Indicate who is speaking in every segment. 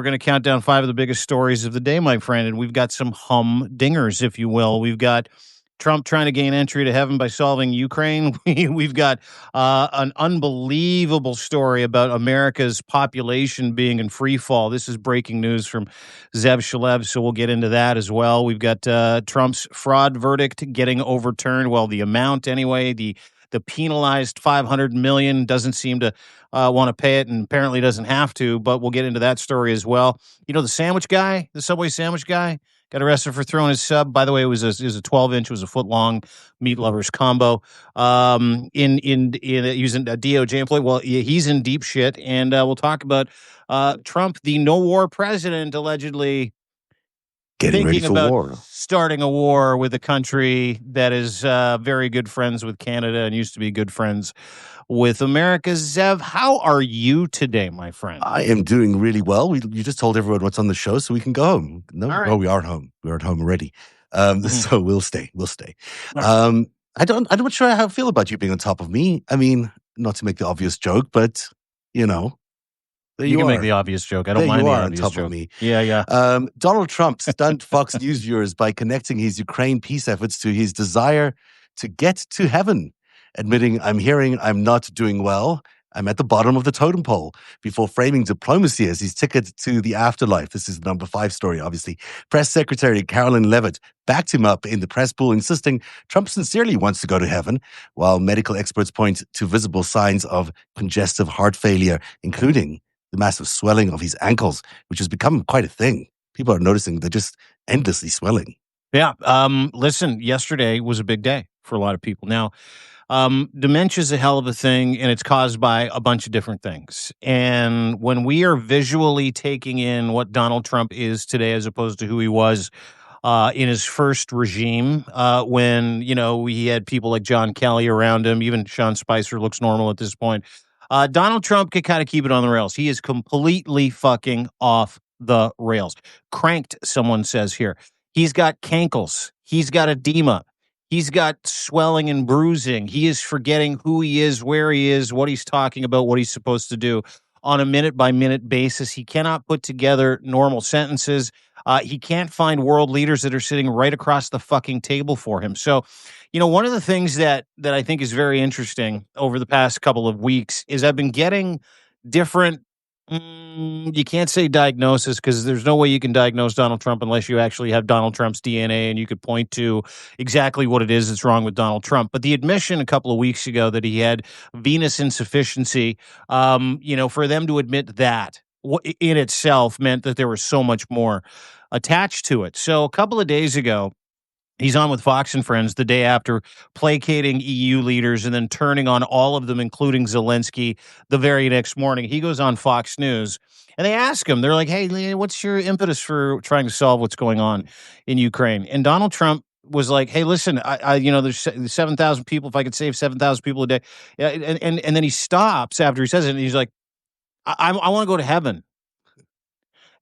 Speaker 1: we're going to count down 5 of the biggest stories of the day, my friend. And we've got some humdingers, if you will. We've got Trump trying to gain entry to heaven by solving Ukraine. We've got an unbelievable story about America's population being in free fall. This is breaking news from Zev Shalev, so we'll get into that as well. We've got Trump's fraud verdict getting overturned. Well, the amount anyway, the penalized $500 million doesn't seem to want to pay it, and apparently doesn't have to, but we'll get into that story as well. You know, the sandwich guy, the Subway sandwich guy, got arrested for throwing his sub. By the way, it was a 12-inch, it was a foot-long meat lovers combo. Using a DOJ employee. Well, he's in deep shit, and we'll talk about Trump, the no-war president, allegedly
Speaker 2: getting ready
Speaker 1: thinking
Speaker 2: for
Speaker 1: about
Speaker 2: war.
Speaker 1: Starting a war with a country that is very good friends with Canada and used to be good friends with America. Zev, how are you today, my friend?
Speaker 2: I am doing really well. You just told everyone what's on the show, so we can go home. No,
Speaker 1: All right.
Speaker 2: Oh, we are at home. We're at home already. So we'll stay.
Speaker 1: Right.
Speaker 2: I'm not sure how I feel about you being on top of me. I mean, not to make the obvious joke, but you know.
Speaker 1: You can make the obvious joke. I don't mind the obvious joke.
Speaker 2: On top of me.
Speaker 1: Yeah.
Speaker 2: Donald Trump stunned Fox News viewers by connecting his Ukraine peace efforts to his desire to get to heaven, admitting, I'm not doing well. I'm at the bottom of the totem pole, before framing diplomacy as his ticket to the afterlife. This is the number 5 story, obviously. Press Secretary Carolyn Levitt backed him up in the press pool, insisting Trump sincerely wants to go to heaven, while medical experts point to visible signs of congestive heart failure, including the massive swelling of his ankles, which has become quite a thing. People are noticing they're just endlessly swelling.
Speaker 1: Yeah. Listen, yesterday was a big day for a lot of people. Now, dementia is a hell of a thing, and it's caused by a bunch of different things. And when we are visually taking in what Donald Trump is today, as opposed to who he was in his first regime, when, he had people like John Kelly around him, even Sean Spicer looks normal at this point. Donald Trump can kind of keep it on the rails. He is completely fucking off the rails. Cranked, someone says here. He's got cankles. He's got edema. He's got swelling and bruising. He is forgetting who he is, where he is, what he's talking about, what he's supposed to do on a minute-by-minute basis. He cannot put together normal sentences. He can't find world leaders that are sitting right across the fucking table for him. So, one of the things that I think is very interesting over the past couple of weeks is I've been getting different, you can't say diagnosis, because there's no way you can diagnose Donald Trump unless you actually have Donald Trump's DNA and you could point to exactly what it is that's wrong with Donald Trump. But the admission a couple of weeks ago that he had venous insufficiency, for them to admit that in itself meant that there was so much more attached to it. So a couple of days ago, he's on with Fox and Friends the day after placating EU leaders and then turning on all of them, including Zelensky, the very next morning. He goes on Fox News and they ask him, they're like, hey, what's your impetus for trying to solve what's going on in Ukraine? And Donald Trump was like, hey, listen, there's 7,000 people. If I could save 7,000 people a day. And then he stops after he says it and he's like, I want to go to heaven.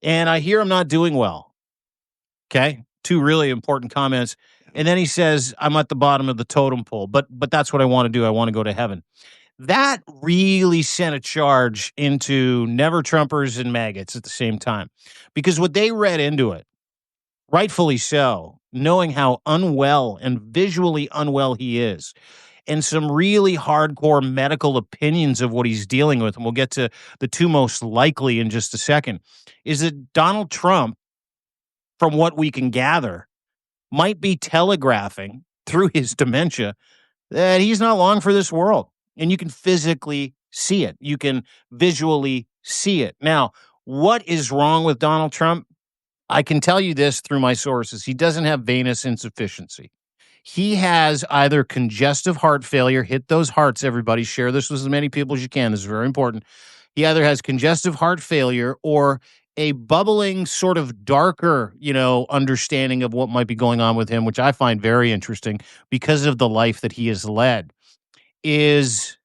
Speaker 1: And I hear I'm not doing well. Okay. 2 really important comments. And then he says, I'm at the bottom of the totem pole, but that's what I want to do. I want to go to heaven. That really sent a charge into never Trumpers and maggots at the same time, because what they read into it, rightfully so, knowing how unwell and visually unwell he is, and some really hardcore medical opinions of what he's dealing with, and we'll get to the 2 most likely in just a second, is that Donald Trump, from what we can gather, might be telegraphing through his dementia that he's not long for this world. And you can physically see it. You can visually see it. Now, what is wrong with Donald Trump? I can tell you this through my sources. He doesn't have venous insufficiency. He has either congestive heart failure. Hit those hearts, everybody. Share this with as many people as you can. This is very important. He either has congestive heart failure or a bubbling, sort of darker, understanding of what might be going on with him, which I find very interesting because of the life that he has led, is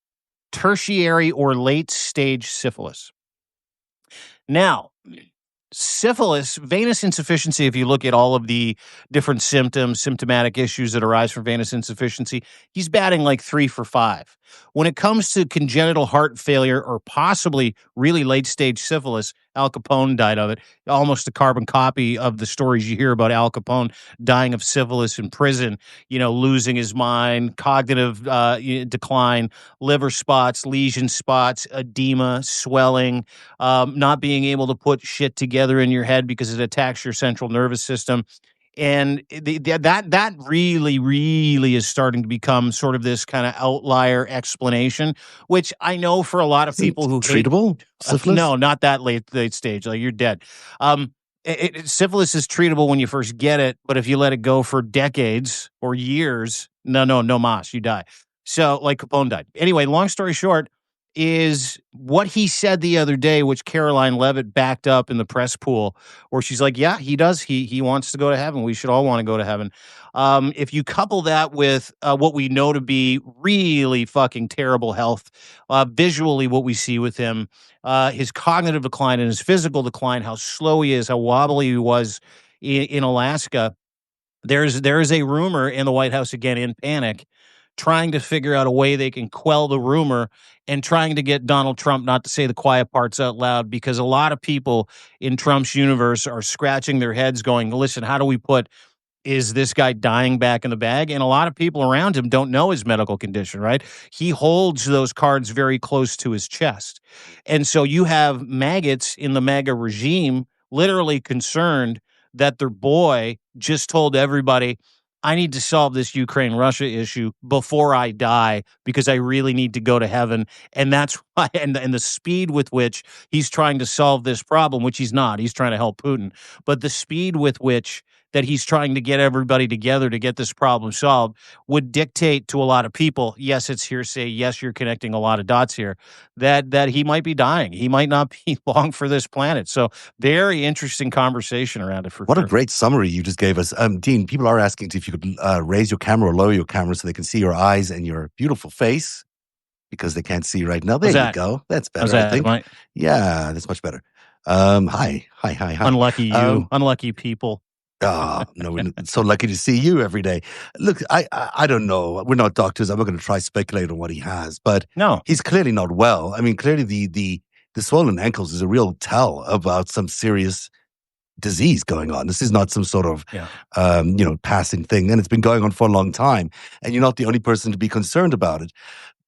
Speaker 1: tertiary or late stage syphilis. Now, syphilis, venous insufficiency, if you look at all of the different symptomatic issues that arise from venous insufficiency, he's batting like 3 for 5. When it comes to congenital heart failure or possibly really late-stage syphilis, Al Capone died of it. Almost a carbon copy of the stories you hear about Al Capone dying of syphilis in prison, losing his mind, cognitive decline, liver spots, lesion spots, edema, swelling, not being able to put shit together in your head because it attacks your central nervous system. And that really, really is starting to become sort of this kind of outlier explanation, which I know for a lot of
Speaker 2: Isn't
Speaker 1: people who hate.
Speaker 2: treatable syphilis?
Speaker 1: No, not that late stage. Like, you're dead. Syphilis is treatable when you first get it, but if you let it go for decades or years, no mas, you die. So, like Capone died. Anyway, long story short, is what he said the other day, which Caroline Levitt backed up in the press pool, where she's like, "Yeah, he does. He wants to go to heaven. We should all want to go to heaven." If you couple that with what we know to be really fucking terrible health, visually, what we see with him, his cognitive decline and his physical decline, how slow he is, how wobbly he was in Alaska. There is a rumor in the White House, again in panic, trying to figure out a way they can quell the rumor and trying to get Donald Trump not to say the quiet parts out loud, because a lot of people in Trump's universe are scratching their heads going, listen, how do we put, is this guy dying back in the bag? And a lot of people around him don't know his medical condition, right? He holds those cards very close to his chest. And so you have maggots in the MAGA regime literally concerned that their boy just told everybody, I need to solve this Ukraine-Russia issue before I die because I really need to go to heaven. And that's why, and the speed with which he's trying to solve this problem, which he's not, he's trying to help Putin, but the speed with which that he's trying to get everybody together to get this problem solved would dictate to a lot of people, yes, it's hearsay, yes, you're connecting a lot of dots here, that he might be dying. He might not be long for this planet. So very interesting conversation around it for
Speaker 2: What
Speaker 1: sure.
Speaker 2: a great summary you just gave us. Dean, people are asking if you could raise your camera or lower your camera so they can see your eyes and your beautiful face, because they can't see right now. There you go. That's better, I think. Yeah, that's much better. Hi.
Speaker 1: Unlucky you. Unlucky people.
Speaker 2: Oh, no, we're so lucky to see you every day. Look, I don't know. We're not doctors. I'm not going to try speculate on what he has, but
Speaker 1: no,
Speaker 2: he's clearly not well. I mean, clearly the swollen ankles is a real tell about some serious disease going on. This is not some sort of, passing thing. And it's been going on for a long time. And you're not the only person to be concerned about it.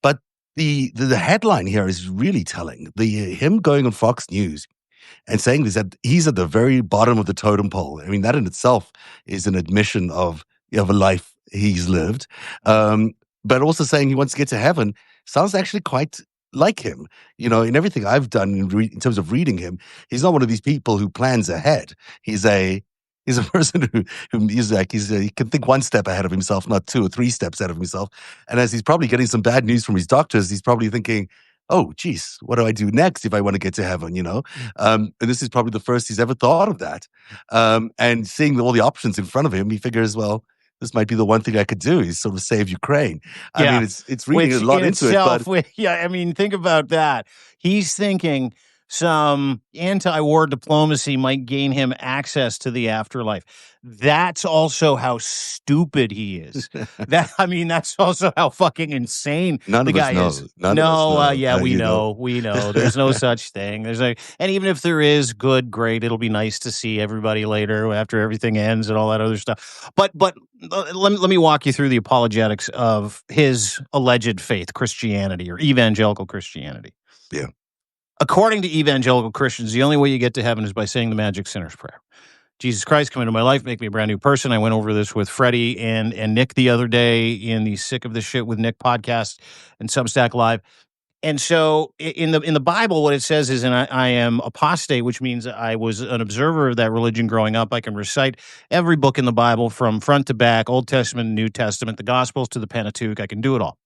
Speaker 2: But the headline here is really telling. Him going on Fox News and saying this, that he's at the very bottom of the totem pole. I mean, that in itself is an admission of a life he's lived. But also saying he wants to get to heaven sounds actually quite like him. In everything I've done in terms of reading him, he's not one of these people who plans ahead. He's a person who he can think one step ahead of himself, not 2 or 3 steps ahead of himself. And as he's probably getting some bad news from his doctors, he's probably thinking, oh, geez, what do I do next if I want to get to heaven, And this is probably the first he's ever thought of that. And seeing all the options in front of him, he figures, well, this might be the one thing I could do is sort of save Ukraine. I mean, it's reading a lot into it. But
Speaker 1: I mean, think about that. He's thinking some anti-war diplomacy might gain him access to the afterlife. That's also how stupid he is. That's also how fucking insane the guy is. We know. There's no such thing. And even if there is, great. It'll be nice to see everybody later after everything ends and all that other stuff. But let me walk you through the apologetics of his alleged faith, Christianity or evangelical Christianity.
Speaker 2: Yeah.
Speaker 1: According to evangelical Christians, the only way you get to heaven is by saying the magic sinner's prayer. Jesus Christ, come into my life, make me a brand new person. I went over this with Freddie and Nick the other day in the Sick of the Shit with Nick podcast and Substack Live. And so in the Bible, what it says is, and I am apostate, which means I was an observer of that religion growing up. I can recite every book in the Bible from front to back, Old Testament, New Testament, the Gospels to the Pentateuch. I can do it all.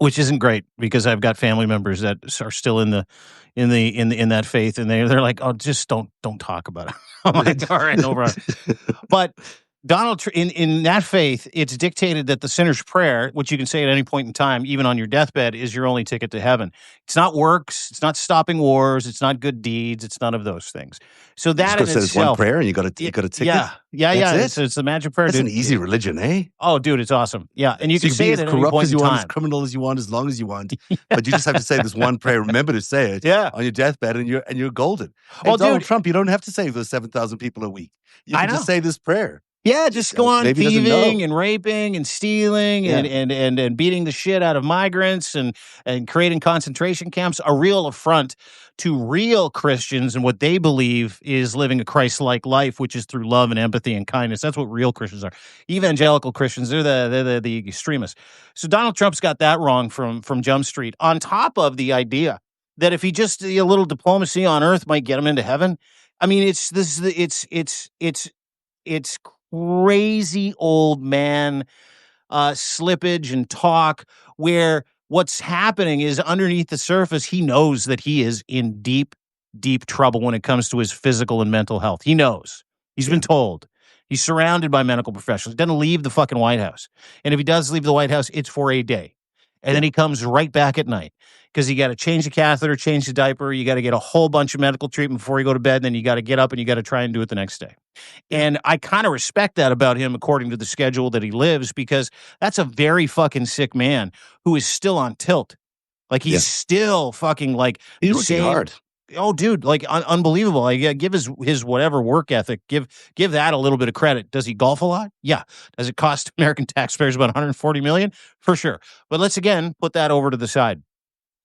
Speaker 1: Which isn't great because I've got family members that are still in that faith, and they're like, oh, just don't talk about it. I'm like, all right, no problem. But In that faith, it's dictated that the sinner's prayer, which you can say at any point in time, even on your deathbed, is your only ticket to heaven. It's not works. It's not stopping wars. It's not good deeds. It's none of those things. So
Speaker 2: You just
Speaker 1: that
Speaker 2: got
Speaker 1: in
Speaker 2: to say this one
Speaker 1: itself,
Speaker 2: prayer and you got a ticket. That's
Speaker 1: yeah.
Speaker 2: it.
Speaker 1: It's the magic prayer,
Speaker 2: That's an
Speaker 1: dude.
Speaker 2: easy religion, eh?
Speaker 1: Oh, dude, it's awesome. Yeah, and you
Speaker 2: So
Speaker 1: can
Speaker 2: you can be
Speaker 1: say it
Speaker 2: as
Speaker 1: at any
Speaker 2: corrupt
Speaker 1: point
Speaker 2: as
Speaker 1: in
Speaker 2: you want, as
Speaker 1: time.
Speaker 2: criminal as you want, as long as you want. But you just have to say this one prayer. Remember to say it
Speaker 1: Yeah.
Speaker 2: on your deathbed, and you're golden. Hey,
Speaker 1: Well,
Speaker 2: Donald
Speaker 1: dude,
Speaker 2: Trump, you don't have to save those 7,000 people a week. You
Speaker 1: I
Speaker 2: can just
Speaker 1: know.
Speaker 2: say this prayer.
Speaker 1: Yeah, just go on
Speaker 2: Maybe he doesn't
Speaker 1: thieving
Speaker 2: know.
Speaker 1: and raping and stealing
Speaker 2: Yeah.
Speaker 1: and beating the shit out of migrants and creating concentration camps, a real affront to real Christians and what they believe is living a Christ-like life, which is through love and empathy and kindness. That's what real Christians are. Evangelical Christians, they're the extremists. So Donald Trump's got that wrong from Jump Street. On top of the idea that if he just a little diplomacy on earth might get him into heaven. I mean, it's crazy old man slippage and talk where what's happening is underneath the surface, he knows that he is in deep, deep trouble when it comes to his physical and mental health. He knows. He's been told. He's surrounded by medical professionals. He doesn't leave the fucking White House. And if he does leave the White House, it's for a day. And then he comes right back at night because you got to change the catheter, change the diaper. You got to get a whole bunch of medical treatment before you go to bed. Then you got to get up and you got to try and do it the next day. And I kind of respect that about him according to the schedule that he lives, because that's a very fucking sick man who is still on tilt. Like he's still fucking like
Speaker 2: he's working hard.
Speaker 1: Oh, dude, like unbelievable. Like, give his whatever work ethic. Give that a little bit of credit. Does he golf a lot? Yeah. Does it cost American taxpayers about $140 million? For sure. But let's again put that over to the side.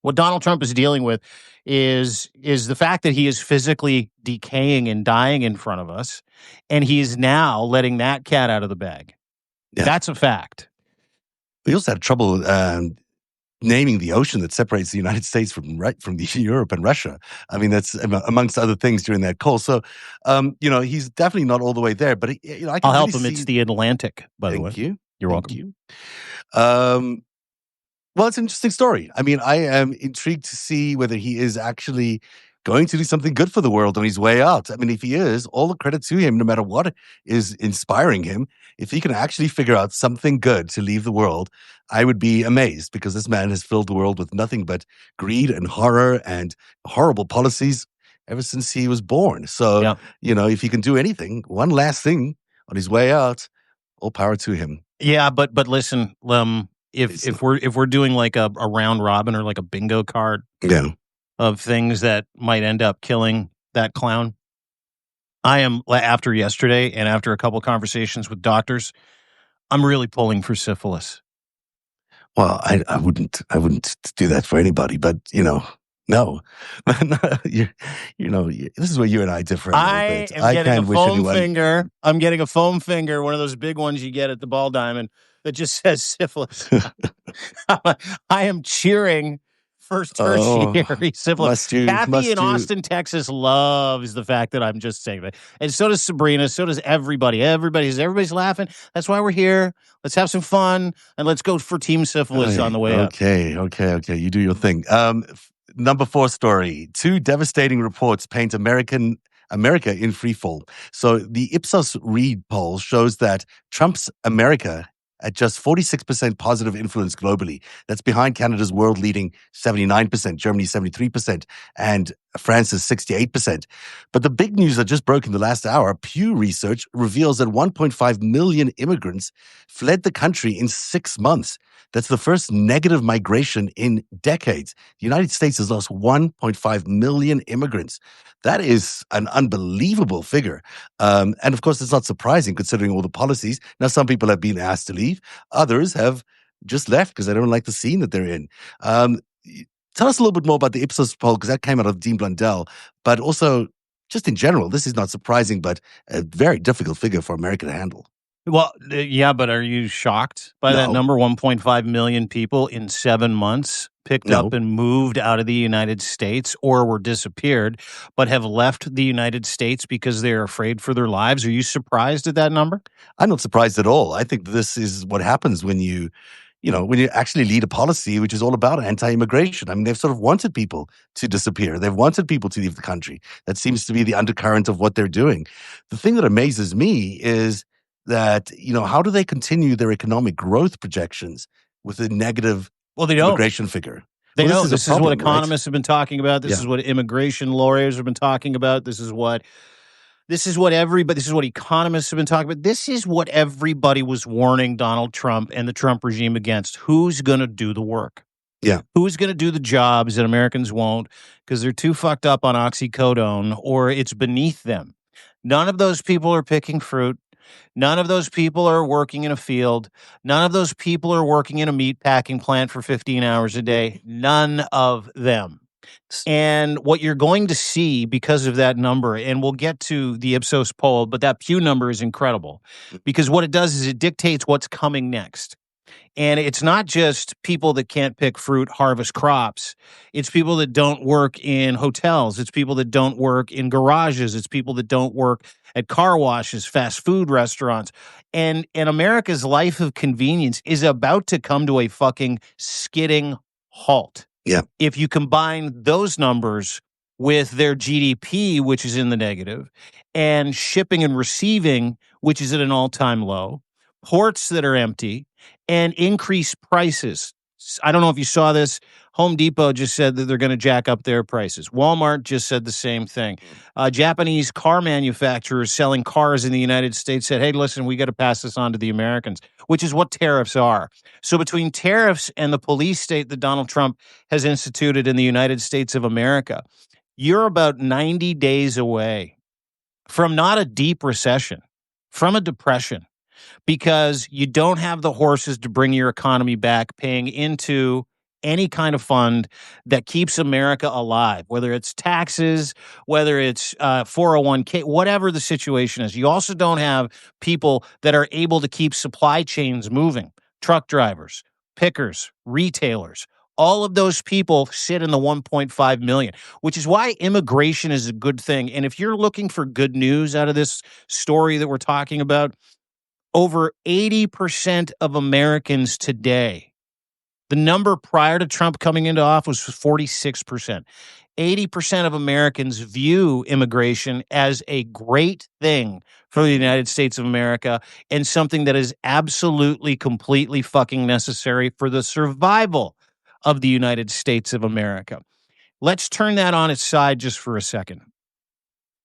Speaker 1: What Donald Trump is dealing with is the fact that he is physically decaying and dying in front of us, and he is now letting that cat out of the bag. Yeah. That's a fact.
Speaker 2: We also had trouble naming the ocean that separates the United States from Europe and Russia. I mean, that's amongst other things during that call. So, he's definitely not all the way there. But
Speaker 1: I'll help him. It's the Atlantic, by the way.
Speaker 2: Thank you.
Speaker 1: You're welcome.
Speaker 2: You. Well, it's an interesting story. I mean, I am intrigued to see whether he is actually going to do something good for the world on his way out. I mean, if he is, all the credit to him, no matter what is inspiring him. If he can actually figure out something good to leave the world, I would be amazed, because this man has filled the world with nothing but greed and horror and horrible policies ever since he was born. So, if he can do anything, one last thing on his way out, all power to him.
Speaker 1: Yeah, but listen, if we're doing like a round robin or like a bingo card of things that might end up killing that clown, I am, after yesterday and after a couple of conversations with doctors, I'm really pulling for syphilis.
Speaker 2: Well, I wouldn't do that for anybody, but no. This is where you and I differ a little bit.
Speaker 1: I am getting a foam finger. I'm getting a foam finger, one of those big ones you get at the Ball Diamond that just says syphilis. I am cheering for tertiary syphilis. Kathy in Austin, Texas loves the fact that I'm just saying that. And so does Sabrina. So does everybody. Everybody's laughing. That's why we're here. Let's have some fun. And let's go for Team Syphilis on the way up.
Speaker 2: Okay. You do your thing. Number 4 story. 2 devastating reports paint America in freefall. So the Ipsos Reid poll shows that Trump's America at just 46% positive influence globally. That's behind Canada's world-leading 79%, Germany 73%, and France's 68%. But the big news that just broke in the last hour, Pew Research reveals that 1.5 million immigrants fled the country in 6 months. That's the first negative migration in decades. The United States has lost 1.5 million immigrants. That is an unbelievable figure. And of course, it's not surprising considering all the policies. Now, some people have been asked to leave. Others have just left because they don't like the scene that they're in. Tell us a little bit more about the Ipsos poll, because that came out of Dean Blundell. But also, just in general, this is not surprising, but a very difficult figure for America to handle.
Speaker 1: Well, yeah, but are you shocked by that number? 1.5 million people in 7 months picked up and moved out of the United States, or were disappeared, but have left the United States because they're afraid for their lives. Are you surprised at that number?
Speaker 2: I'm not surprised at all. I think this is what happens when you actually lead a policy which is all about anti-immigration. I mean, they've sort of wanted people to disappear. They've wanted people to leave the country. That seems to be the undercurrent of what they're doing. The thing that amazes me is that, how do they continue their economic growth projections with a negative
Speaker 1: Well, they don't.
Speaker 2: immigration figure?
Speaker 1: They
Speaker 2: Well, this
Speaker 1: don't.
Speaker 2: is a
Speaker 1: This is what
Speaker 2: problem, right?
Speaker 1: economists have been talking about. This
Speaker 2: Yeah.
Speaker 1: is what immigration lawyers have been talking about. This is what economists have been talking about. This is what everybody was warning Donald Trump and the Trump regime against. Who's going to do the work?
Speaker 2: Yeah.
Speaker 1: Who's going to do the jobs that Americans won't because they're too fucked up on oxycodone or it's beneath them? None of those people are picking fruit. None of those people are working in a field. None of those people are working in a meat packing plant for 15 hours a day. None of them. And what you're going to see because of that number, and we'll get to the Ipsos poll, but that Pew number is incredible because what it does is it dictates what's coming next. And it's not just people that can't pick fruit, harvest crops. It's people that don't work in hotels. It's people that don't work in garages. It's people that don't work at car washes, fast food restaurants. And America's life of convenience is about to come to a fucking skidding halt.
Speaker 2: Yeah.
Speaker 1: If you combine those numbers with their GDP, which is in the negative, and shipping and receiving, which is at an all-time low, ports that are empty, and increased prices. I don't know if you saw this. Home Depot just said that they're going to jack up their prices. Walmart just said the same thing. Japanese car manufacturers selling cars in the United States said, hey, listen, we got to pass this on to the Americans, which is what tariffs are. So between tariffs and the police state that Donald Trump has instituted in the United States of America, you're about 90 days away from not a deep recession, from a depression, because you don't have the horses to bring your economy back, paying into any kind of fund that keeps America alive, whether it's taxes, whether it's 401k, whatever the situation is. You also don't have people that are able to keep supply chains moving, truck drivers, pickers, retailers. All of those people sit in the 1.5 million, which is why immigration is a good thing. And if you're looking for good news out of this story that we're talking about, over 80% of Americans today, the number prior to Trump coming into office was 46%. 80% of Americans view immigration as a great thing for the United States of America and something that is absolutely, completely fucking necessary for the survival of the United States of America. Let's turn that on its side just for a second.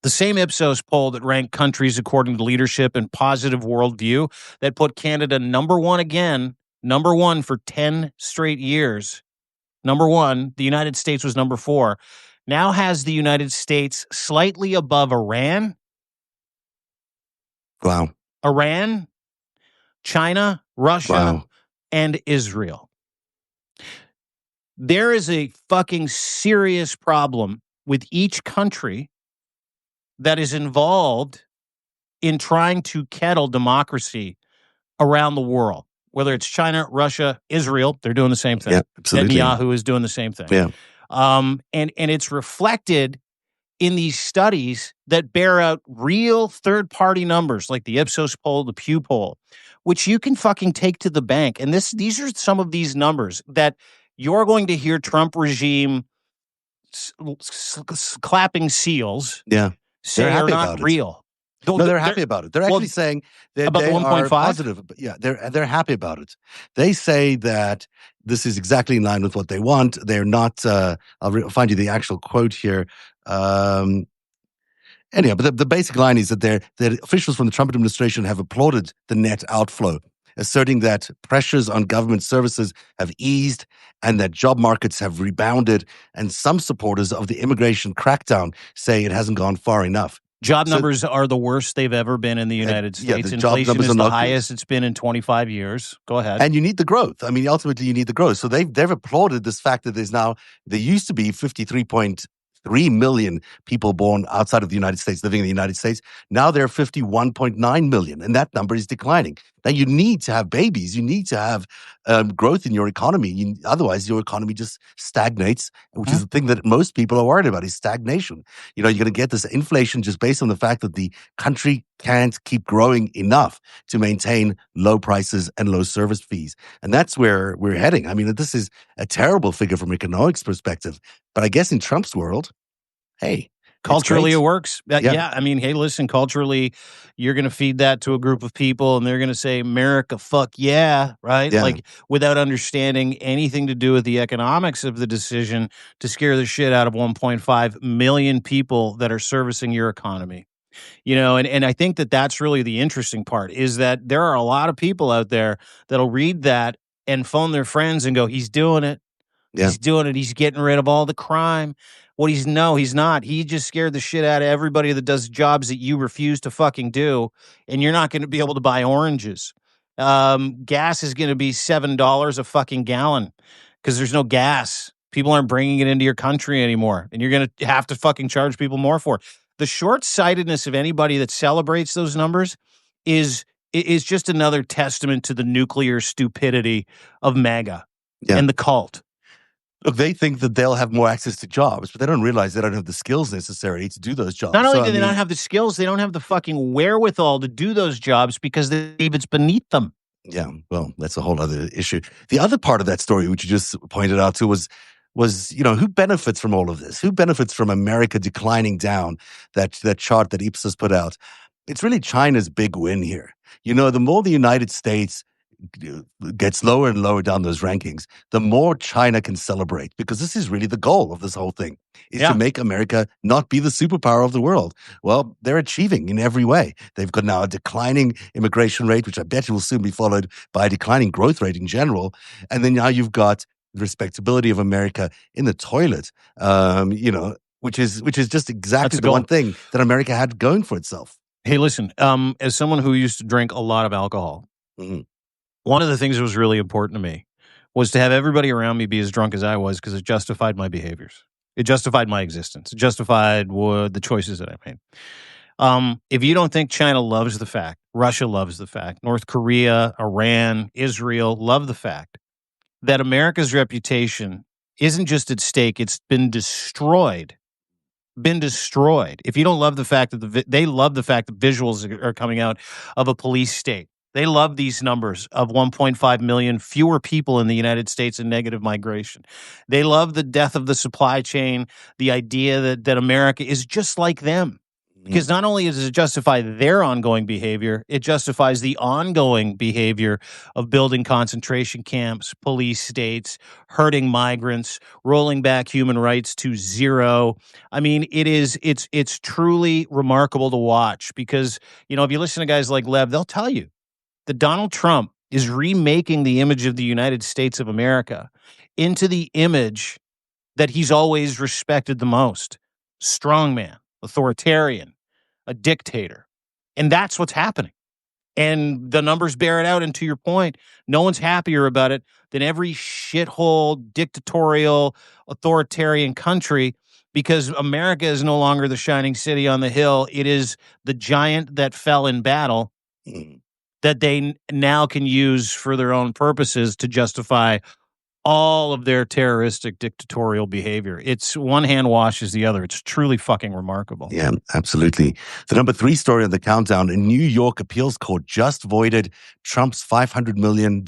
Speaker 1: The same Ipsos poll that ranked countries according to leadership and positive worldview that put Canada number one for 10 straight years. Number one, the United States was number 4. Now has the United States slightly above Iran.
Speaker 2: Wow.
Speaker 1: Iran, China, Russia,
Speaker 2: Wow.
Speaker 1: and Israel. There is a fucking serious problem with each country that is involved in trying to kettle democracy around the world, whether it's China, Russia, Israel, they're doing the same thing.
Speaker 2: Yeah, absolutely.
Speaker 1: Netanyahu is doing the same thing.
Speaker 2: Yeah.
Speaker 1: And it's reflected in these studies that bear out real third-party numbers like the Ipsos poll, the Pew poll, which you can fucking take to the bank. And these are some of these numbers that you're going to hear Trump regime clapping seals say are not real.
Speaker 2: No, they're happy about it. They're actually saying that
Speaker 1: about
Speaker 2: they
Speaker 1: the 1.5?
Speaker 2: are positive. Yeah, they're happy about it. They say that this is exactly in line with what they want. They're not. I'll find you the actual quote here. Anyhow, but the basic line is that that officials from the Trump administration have applauded the net outflow, asserting that pressures on government services have eased and that job markets have rebounded. And some supporters of the immigration crackdown say it hasn't gone far enough.
Speaker 1: Job numbers are the worst they've ever been in the United States.
Speaker 2: The job
Speaker 1: Inflation
Speaker 2: numbers
Speaker 1: is
Speaker 2: are
Speaker 1: the
Speaker 2: not
Speaker 1: highest it's been in 25 years. Go ahead.
Speaker 2: And you need the growth. I mean, ultimately, you need the growth. So they've applauded this fact that there used to be 53.3 million people born outside of the United States, living in the United States. Now there are 51.9 million, and that number is declining. Now you need to have babies. You need to have growth in your economy. Otherwise, your economy just stagnates, which is the thing that most people are worried about, is stagnation. You're going to get this inflation just based on the fact that the country can't keep growing enough to maintain low prices and low service fees. And that's where we're heading. I mean, this is a terrible figure from an economics perspective. But I guess in Trump's world, hey, It's
Speaker 1: Culturally,
Speaker 2: great.
Speaker 1: it works.
Speaker 2: Yeah.
Speaker 1: Yeah, I mean, hey, listen, culturally, you're going to feed that to a group of people, and they're going to say, "America, fuck yeah," right?
Speaker 2: Yeah.
Speaker 1: Like without understanding anything to do with the economics of the decision to scare the shit out of 1.5 million people that are servicing your economy. And I think that that's really the interesting part is that there are a lot of people out there that'll read that and phone their friends and go, "He's doing it.
Speaker 2: Yeah.
Speaker 1: He's doing it. He's getting rid of all the crime." What he's not. He just scared the shit out of everybody that does jobs that you refuse to fucking do, and you're not going to be able to buy oranges. Gas is going to be $7 a fucking gallon because there's no gas. People aren't bringing it into your country anymore, and you're going to have to fucking charge people more for it. The short-sightedness of anybody that celebrates those numbers is is just another testament to the nuclear stupidity of MAGA
Speaker 2: Yeah.
Speaker 1: and the cult.
Speaker 2: Look, they think that they'll have more access to jobs, but they don't realize they don't have the skills necessary to do those
Speaker 1: Not
Speaker 2: jobs.
Speaker 1: only
Speaker 2: So, I
Speaker 1: do they not
Speaker 2: mean,
Speaker 1: have the skills, they don't have the fucking wherewithal to do those jobs because they believe it's beneath them.
Speaker 2: yeah, well, that's a whole other issue. The other part of that story, which you just pointed out to, was who benefits from all of this? Who benefits from America declining down that chart that Ipsos put out? It's really China's big win here. The more the United States gets lower and lower down those rankings, the more China can celebrate, because this is really the goal of this whole thing, is to
Speaker 1: Yeah.
Speaker 2: make America not be the superpower of the world. Well, they're achieving in every way. They've got now a declining immigration rate, which I bet will soon be followed by a declining growth rate in general. And then now you've got the respectability of America in the toilet, which is just
Speaker 1: That's
Speaker 2: exactly
Speaker 1: the
Speaker 2: the one
Speaker 1: goal.
Speaker 2: thing that America had going for itself.
Speaker 1: Hey, listen, as someone who used to drink a lot of alcohol,
Speaker 2: Mhm.
Speaker 1: one of the things that was really important to me was to have everybody around me be as drunk as I was because it justified my behaviors. It justified my existence. It justified the choices that I made. If you don't think China loves the fact, Russia loves the fact, North Korea, Iran, Israel love the fact that America's reputation isn't just at stake, it's been destroyed. Been destroyed. If you don't love the fact that they love the fact that visuals are coming out of a police state. They love these numbers of 1.5 million fewer people in the United States and negative migration. They love the death of the supply chain, the idea that America is just like them.
Speaker 2: Mhm.
Speaker 1: Because not only does it justify their ongoing behavior, it justifies the ongoing behavior of building concentration camps, police states, hurting migrants, rolling back human rights to zero. I mean, it's truly remarkable to watch because, if you listen to guys like Lev, they'll tell you that Donald Trump is remaking the image of the United States of America into the image that he's always respected the most. Strongman, authoritarian, a dictator. And that's what's happening. And the numbers bear it out. And to your point, no one's happier about it than every shithole, dictatorial, authoritarian country because America is no longer the shining city on the hill. It is the giant that fell in battle
Speaker 2: Mhm.
Speaker 1: that they now can use for their own purposes to justify all of their terroristic dictatorial behavior. It's one hand washes the other. It's truly fucking remarkable.
Speaker 2: Yeah, absolutely. The number 3 story on the countdown: a New York appeals court just voided Trump's $500 million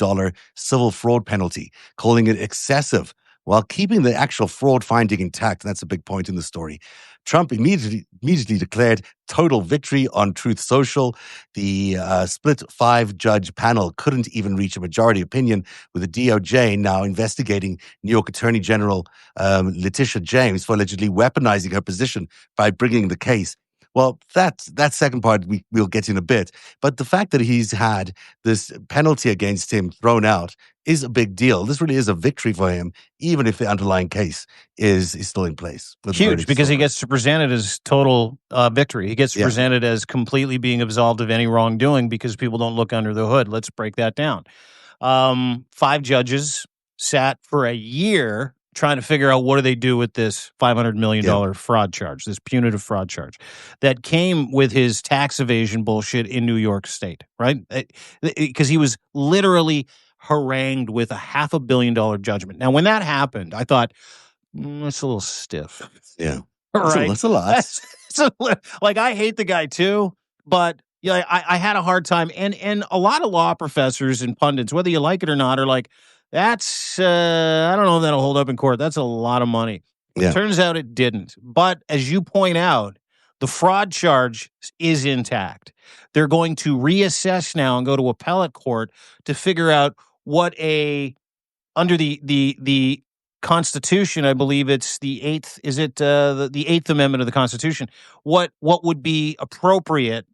Speaker 2: civil fraud penalty, calling it excessive while keeping the actual fraud finding intact. That's a big point in the story. Trump immediately declared total victory on Truth Social. The split 5-judge panel couldn't even reach a majority opinion, with the DOJ now investigating New York Attorney General Letitia James for allegedly weaponizing her position by bringing the case. Well, that second part we'll get in a bit. But the fact that he's had this penalty against him thrown out is a big deal. This really is a victory for him, even if the underlying case is still in place. The
Speaker 1: Huge
Speaker 2: verdict is
Speaker 1: because
Speaker 2: still
Speaker 1: he
Speaker 2: out.
Speaker 1: gets to present it as total victory. He gets to
Speaker 2: Yeah.
Speaker 1: present it as completely being absolved of any wrongdoing because people don't look under the hood. Let's break that down. 5 judges sat for a year trying to figure out what do they do with this $500 million
Speaker 2: Yeah.
Speaker 1: fraud charge, this punitive fraud charge that came with his tax evasion bullshit in New York State, right? Because he was literally harangued with a $500 million judgment. Now, when that happened, I thought, that's a little stiff.
Speaker 2: Yeah.
Speaker 1: All right.
Speaker 2: That's a lot.
Speaker 1: Like, I hate the guy too, but yeah, I had a hard time. And a lot of law professors and pundits, whether you like it or not, are like, that's, I don't know if that'll hold up in court. That's a lot of money.
Speaker 2: Yeah.
Speaker 1: Turns out it didn't. But as you point out, the fraud charge is intact. They're going to reassess now and go to appellate court to figure out what under the Constitution, I believe it's the eighth. Is it the Eighth Amendment of the Constitution? What would be appropriate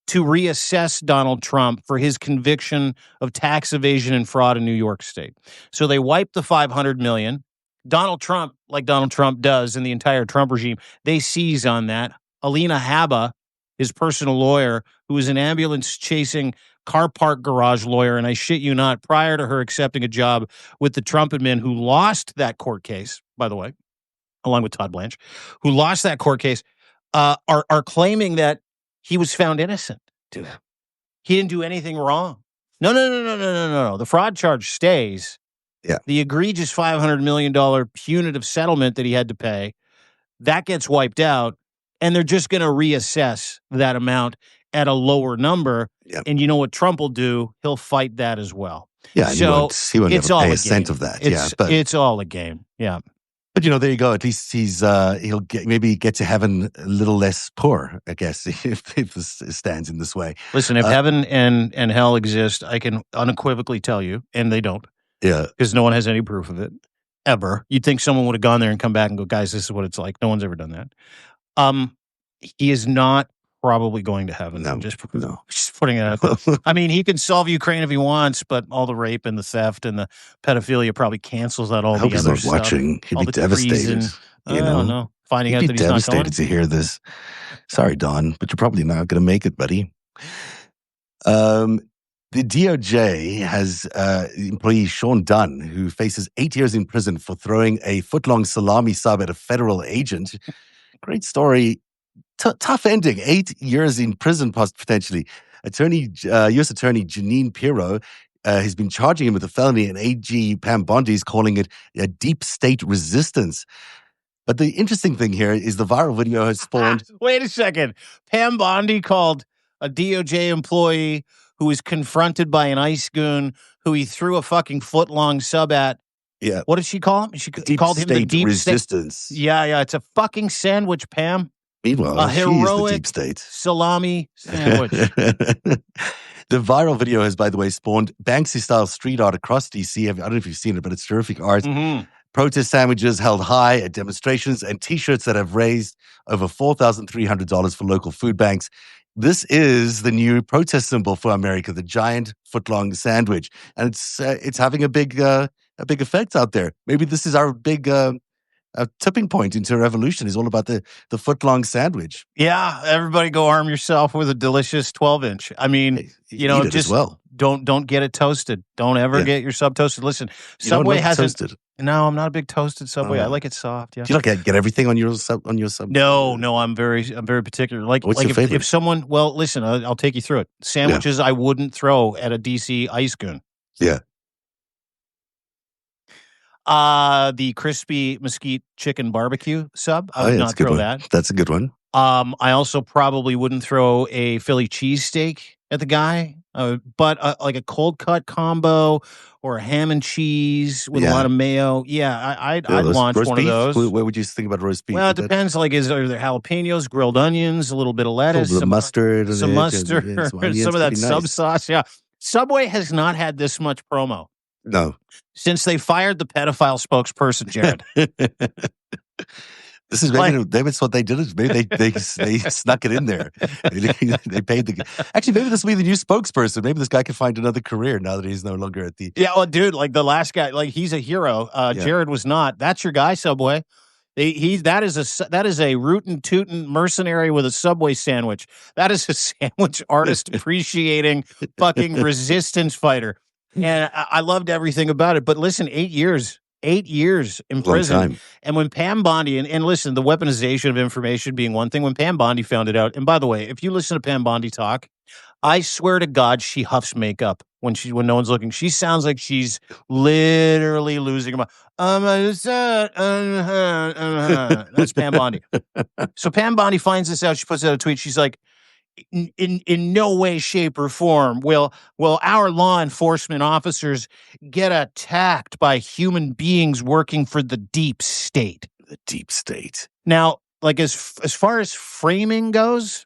Speaker 1: to reassess Donald Trump for his conviction of tax evasion and fraud in New York State? So they wiped the $500 million. Donald Trump, like Donald Trump does in the entire Trump regime, they seize on that. Alina Habba, his personal lawyer, who was an ambulance chasing car park garage lawyer, and I shit you not, prior to her accepting a job with the Trump admin, who lost that court case, by the way, along with Todd Blanche, who lost that court case, are claiming that he was found innocent. Dude, he didn't do anything wrong. No. The fraud charge stays.
Speaker 2: Yeah.
Speaker 1: The egregious $500 million punitive settlement that he had to pay, that gets wiped out, and they're just going to reassess that amount at a lower number.
Speaker 2: Yep.
Speaker 1: And you know what Trump will do? He'll fight that as well.
Speaker 2: Yeah, and
Speaker 1: so
Speaker 2: he won't
Speaker 1: it's
Speaker 2: never
Speaker 1: all
Speaker 2: pay
Speaker 1: a
Speaker 2: a cent
Speaker 1: game.
Speaker 2: of that.
Speaker 1: It's all a game. Yeah.
Speaker 2: But there you go. At least he'll maybe get to heaven a little less poor, I guess, if this stands in this way.
Speaker 1: Listen, if heaven and hell exist, I can unequivocally tell you, and they don't.
Speaker 2: Yeah.
Speaker 1: Because no one has any proof of it, ever. You'd think someone would have gone there and come back and go, guys, this is what it's like. No one's ever done that. He is not probably going to heaven.
Speaker 2: No.
Speaker 1: Just putting it out there. I mean, he can solve Ukraine if he wants, but all the rape and the theft and the pedophilia probably cancels out all
Speaker 2: I hope
Speaker 1: the
Speaker 2: he's
Speaker 1: other
Speaker 2: not
Speaker 1: stuff.
Speaker 2: watching. He'd
Speaker 1: All
Speaker 2: be
Speaker 1: the
Speaker 2: devastated.
Speaker 1: treason. I don't know. Finding out
Speaker 2: He'd
Speaker 1: that
Speaker 2: be
Speaker 1: he's not going.
Speaker 2: devastated to hear this. Sorry, Don, but you're probably not going to make it, buddy. The DOJ has employee Sean Dunn, who faces 8 years in prison for throwing a foot-long salami sub at a federal agent. Great story. Tough ending. 8 years in prison, potentially. U.S. Attorney Janine Pirro has been charging him with a felony, and AG Pam Bondi is calling it a deep state resistance. But the interesting thing here is the viral video has spawned...
Speaker 1: Wait a second. Pam Bondi called a DOJ employee who was confronted by an ICE goon who he threw a fucking foot-long sub at.
Speaker 2: Yeah.
Speaker 1: What did she call him? She called him the deep
Speaker 2: resistance.
Speaker 1: State. Yeah. It's a fucking sandwich, Pam.
Speaker 2: Meanwhile,
Speaker 1: a heroic
Speaker 2: the deep state
Speaker 1: salami sandwich.
Speaker 2: The viral video has, by the way, spawned Banksy-style street art across DC. I don't know if you've seen it, but it's terrific art.
Speaker 1: Mm-hmm.
Speaker 2: Protest sandwiches held high at demonstrations and T-shirts that have raised over $4,300 for local food banks. This is the new protest symbol for America, the giant foot-long sandwich, and it's having a big effect out there. Maybe this is our big tipping point into a revolution. Is all about the foot-long sandwich.
Speaker 1: Yeah, everybody go arm yourself with a delicious 12-inch. I mean,
Speaker 2: Eat it as well.
Speaker 1: Don't get it toasted. Don't ever get your sub toasted. Listen, Subway hasn't toasted. No, I'm not a big toasted Subway. I like it soft. Yeah.
Speaker 2: Do you like get everything on your sub?
Speaker 1: No, I'm very particular. Like,
Speaker 2: what's your favorite?
Speaker 1: If someone, well, listen, I'll take you through it. Sandwiches I wouldn't throw at a DC ice goon.
Speaker 2: Yeah.
Speaker 1: The crispy mesquite chicken barbecue sub. I would not throw that.
Speaker 2: That's a good one.
Speaker 1: I also probably wouldn't throw a Philly cheesesteak at the guy, but like a cold cut combo or a ham and cheese with a lot of mayo. Yeah, I'd launch one of those.
Speaker 2: What would you think about roast beef?
Speaker 1: Well, it depends. Like, are there jalapenos, grilled onions, a little bit of lettuce,
Speaker 2: some mustard,
Speaker 1: some of that sub sauce? Yeah, Subway has not had this much promo.
Speaker 2: No,
Speaker 1: since they fired the pedophile spokesperson, Jared.
Speaker 2: This is maybe that's what they did. Maybe they snuck it in there. They paid actually. Maybe this will be the new spokesperson. Maybe this guy can find another career now that he's no longer at the.
Speaker 1: Yeah, well, dude, like the last guy, like he's a hero. Jared was not. That's your guy, Subway. That is a rootin' tootin' mercenary with a Subway sandwich. That is a sandwich artist appreciating fucking resistance fighter. And I loved everything about it. But listen, 8 years in prison. And when Pam Bondi, and listen, the weaponization of information being one thing, when Pam Bondi found it out, and by the way, if you listen to Pam Bondi talk, I swear to God, she huffs makeup when no one's looking. She sounds like she's literally losing her mind. That's Pam Bondi. So Pam Bondi finds this out. She puts out a tweet. She's like, in no way, shape, or form will our law enforcement officers get attacked by human beings working for the deep state.
Speaker 2: The deep state.
Speaker 1: Now, like as far as framing goes,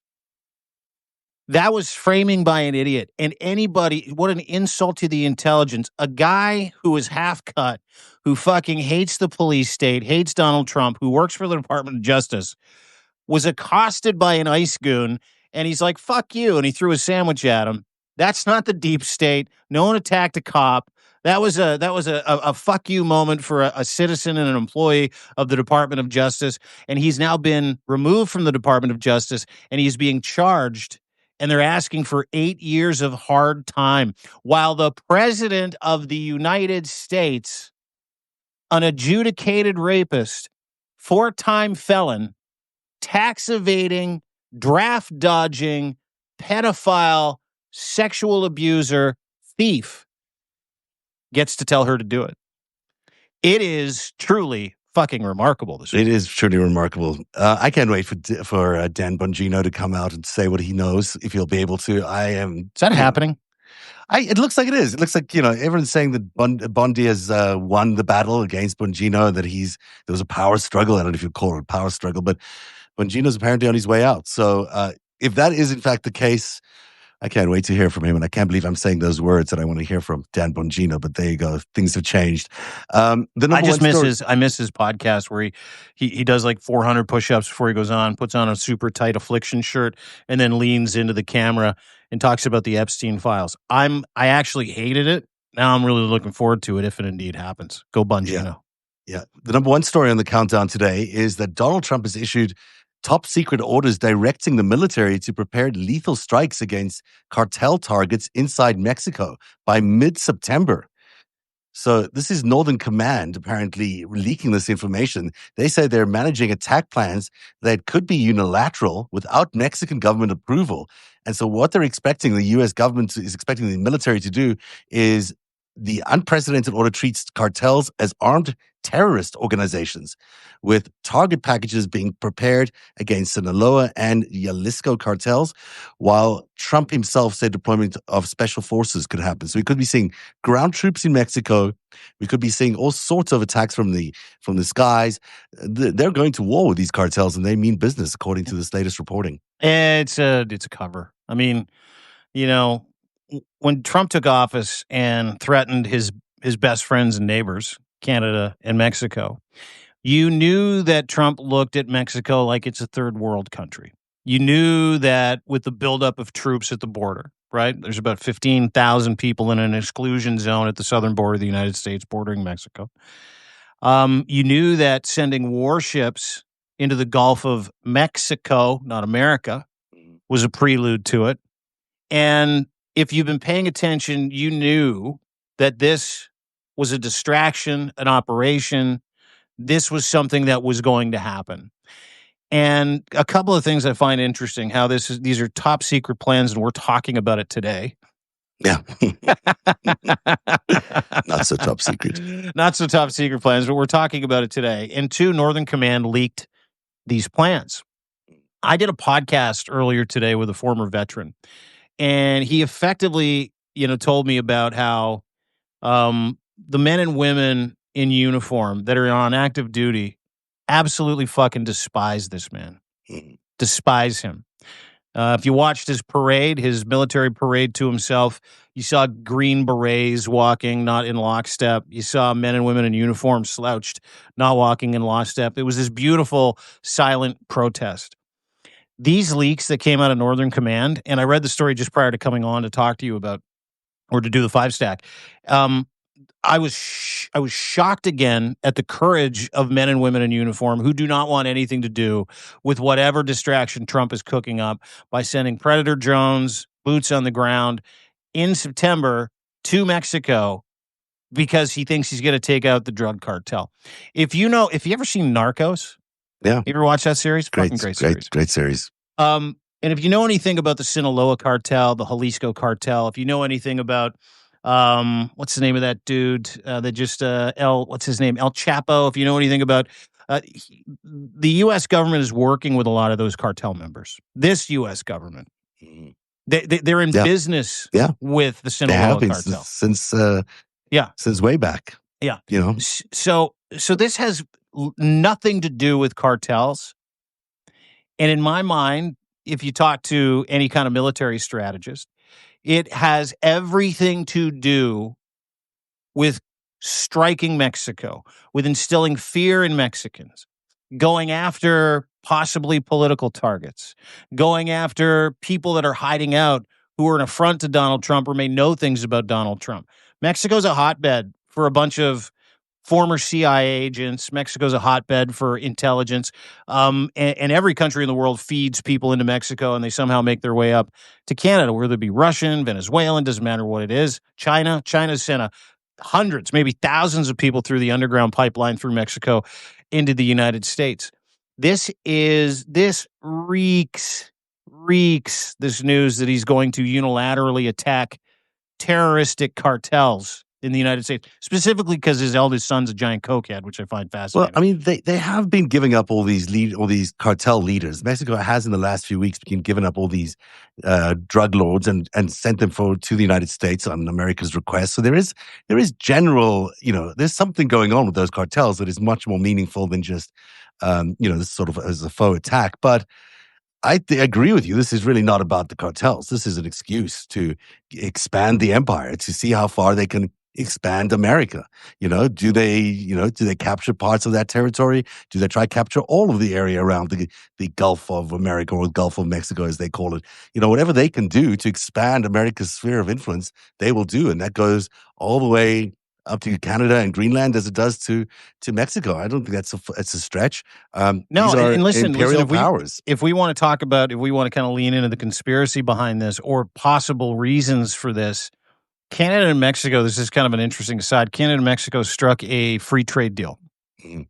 Speaker 1: that was framing by an idiot. And anybody, what an insult to the intelligence. A guy who is half cut, who fucking hates the police state, hates Donald Trump, who works for the Department of Justice, was accosted by an ICE goon, and he's like, fuck you, and he threw a sandwich at him. That's not the deep state. No one attacked a cop. That was a fuck you moment for a citizen and an employee of the Department of Justice, and he's now been removed from the Department of Justice, and he's being charged, and they're asking for 8 years of hard time, while the President of the United States, an adjudicated rapist, 4-time felon, tax evading, draft dodging, pedophile, sexual abuser, thief, gets to tell her to do it. It is truly fucking remarkable this week.
Speaker 2: It is truly remarkable. I can't wait for Dan Bongino to come out and say what he knows, if he'll be able to.
Speaker 1: Is that happening?
Speaker 2: It looks like it is. It looks like, everyone's saying that Bondi has won the battle against Bongino, that there was a power struggle. I don't know if you call it a power struggle, but Bongino's apparently on his way out. So if that is in fact the case, I can't wait to hear from him. And I can't believe I'm saying those words that I want to hear from Dan Bongino, but there you go. Things have changed.
Speaker 1: I miss his podcast where he does like 400 push-ups before he goes on, puts on a super tight affliction shirt, and then leans into the camera and talks about the Epstein files. I actually hated it. Now I'm really looking forward to it if it indeed happens. Go Bongino.
Speaker 2: Yeah. The number one story on the countdown today is that Donald Trump has issued top secret orders directing the military to prepare lethal strikes against cartel targets inside Mexico by mid-September. So this is Northern Command apparently leaking this information. They say they're managing attack plans that could be unilateral without Mexican government approval. And so what they're expecting, the U.S. government is expecting the military to do, is the unprecedented order treats cartels as armed terrorist organizations, with target packages being prepared against Sinaloa and Jalisco cartels, while Trump himself said deployment of special forces could happen. So we could be seeing ground troops in Mexico. We could be seeing all sorts of attacks from the skies. They're going to war with these cartels, and they mean business, according to this latest reporting.
Speaker 1: It's a cover. I mean, when Trump took office and threatened his best friends and neighbors, Canada and Mexico, you knew that Trump looked at Mexico like it's a third world country. You knew that with the buildup of troops at the border, right? There's about 15,000 people in an exclusion zone at the southern border of the United States bordering Mexico. You knew that sending warships into the Gulf of Mexico, not America, was a prelude to it. And if you've been paying attention, you knew that this was a distraction, an operation. This was something that was going to happen. And a couple of things I find interesting, how these are top secret plans, and we're talking about it today.
Speaker 2: Yeah. Not so top secret.
Speaker 1: Not so top secret plans, but we're talking about it today. And two, Northern Command leaked these plans. I did a podcast earlier today with a former veteran, and he effectively, told me about how the men and women in uniform that are on active duty absolutely fucking despise this man. Despise him. If you watched his parade, his military parade to himself, you saw green berets walking, not in lockstep. You saw men and women in uniform slouched, not walking in lockstep. It was this beautiful, silent protest. These leaks that came out of Northern Command, and I read the story just prior to coming on to talk to you about, or to do the FiveStack. I was shocked again at the courage of men and women in uniform who do not want anything to do with whatever distraction Trump is cooking up by sending Predator drones, boots on the ground in September to Mexico because he thinks he's going to take out the drug cartel. If you ever seen Narcos,
Speaker 2: yeah,
Speaker 1: you ever watched that series? Fucking great series.
Speaker 2: Great series.
Speaker 1: And if you know anything about the Sinaloa cartel, the Jalisco cartel, if you know anything about what's the name of that dude that just what's his name? El Chapo. If you know anything about the U.S. government is working with a lot of those cartel members. This U.S. government
Speaker 2: Mhm.
Speaker 1: They're in
Speaker 2: Yeah,
Speaker 1: business
Speaker 2: yeah.
Speaker 1: with the
Speaker 2: They have
Speaker 1: Sinaloa
Speaker 2: been
Speaker 1: cartel. Yeah.
Speaker 2: since way back.
Speaker 1: Yeah.
Speaker 2: You know,
Speaker 1: So this has nothing to do with cartels. And in my mind, if you talk to any kind of military strategist, it has everything to do with striking Mexico, with instilling fear in Mexicans, going after possibly political targets, going after people that are hiding out who are an affront to Donald Trump or may know things about Donald Trump. Mexico's a hotbed for a bunch of former CIA agents. Mexico's a hotbed for intelligence. And every country in the world feeds people into Mexico and they somehow make their way up to Canada, whether it be Russian, Venezuelan, doesn't matter what it is. China's sent hundreds, maybe thousands of people through the underground pipeline through Mexico into the United States. This reeks this news that he's going to unilaterally attack terroristic cartels in the United States, specifically because his eldest son's a giant cokehead, which I find
Speaker 2: well,
Speaker 1: fascinating.
Speaker 2: I mean, they have been giving up all these cartel leaders. Mexico has in the last few weeks been giving up all these drug lords and sent them to the United States on America's request. So there is general, there's something going on with those cartels that is much more meaningful than just this sort of as a faux attack. But agree with you. This is really not about the cartels. This is an excuse to expand the empire, to see how far they can expand America. Do they capture parts of that territory? Do they try to capture all of the area around the Gulf of America, or Gulf of Mexico, as they call it? Whatever they can do to expand America's sphere of influence, they will do. And that goes all the way up to Canada and Greenland as it does to Mexico. I don't think it's a stretch.
Speaker 1: No,
Speaker 2: These are
Speaker 1: and listen,
Speaker 2: imperial powers.
Speaker 1: if we want to talk about, if we want to kind of lean into the conspiracy behind this or possible reasons for this, Canada and Mexico, this is kind of an interesting aside. Canada and Mexico struck a free trade deal
Speaker 2: Mhm.